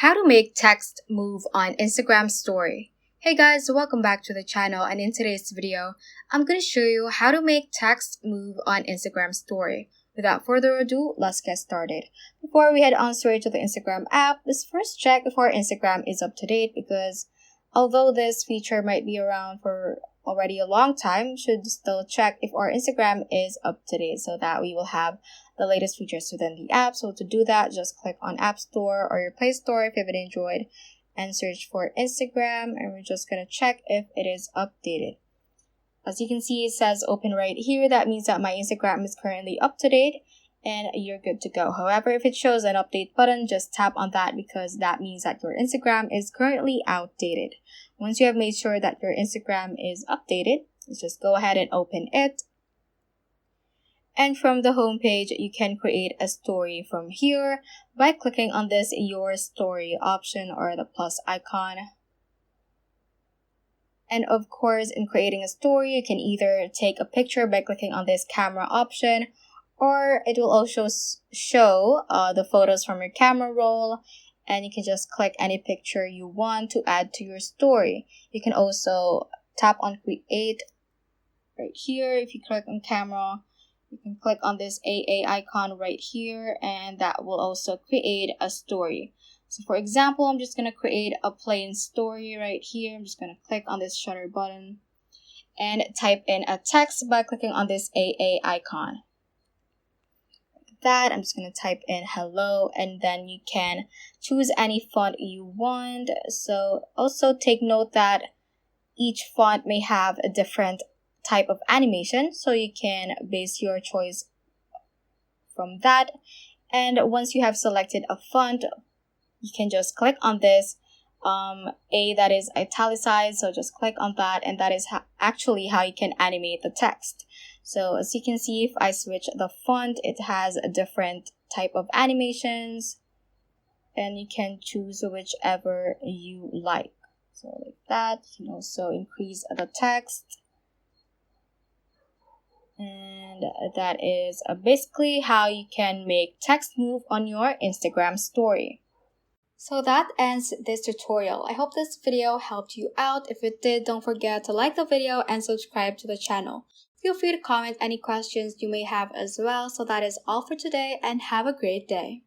How to make text move on Instagram story. Hey guys, welcome back to the channel, and in today's video, I'm going to show you how to make text move on Instagram story. Without further ado, let's get started. Before we head on straight to the Instagram app, let's first check if our Instagram is up to date, because although this feature might be around for already a long time, should still check if our Instagram is up to date so that we will have the latest features within the app. So to do that, just click on App Store or your Play Store if you have an Android and search for Instagram, and we're just going to check if it is updated. As you can see, it says open right here. That means that my Instagram is currently up to date and you're good to go. However, if it shows an update button, just tap on that because that means that your Instagram is currently outdated. Once you have made sure that your Instagram is updated, just go ahead and open it. And from the home page, you can create a story from here by clicking on this Your Story option or the plus icon. And of course, in creating a story, you can either take a picture by clicking on this camera option, or it will also show the photos from your camera roll, and you can just click any picture you want to add to your story. You can also tap on Create right here. If you click on camera, you can click on this AA icon right here, and that will also create a story. So for example, I'm just going to create a plain story right here. I'm just going to click on this shutter button and type in a text by clicking on this AA icon. Like that, I'm just going to type in hello, and then you can choose any font you want. So also take note that each font may have a different type of animation, so you can base your choice from that. And once you have selected a font, you can just click on this A that is italicized, so just click on that, and that is actually how you can animate the text. So as you can see, if I switch the font, it has a different type of animations, and you can choose whichever you like. So like that. You can also increase the text. And that is basically how you can make text move on your Instagram story. So that ends this tutorial. I hope this video helped you out. If it did, don't forget to like the video and subscribe to the channel. Feel free to comment any questions you may have as well. So that is all for today, and have a great day.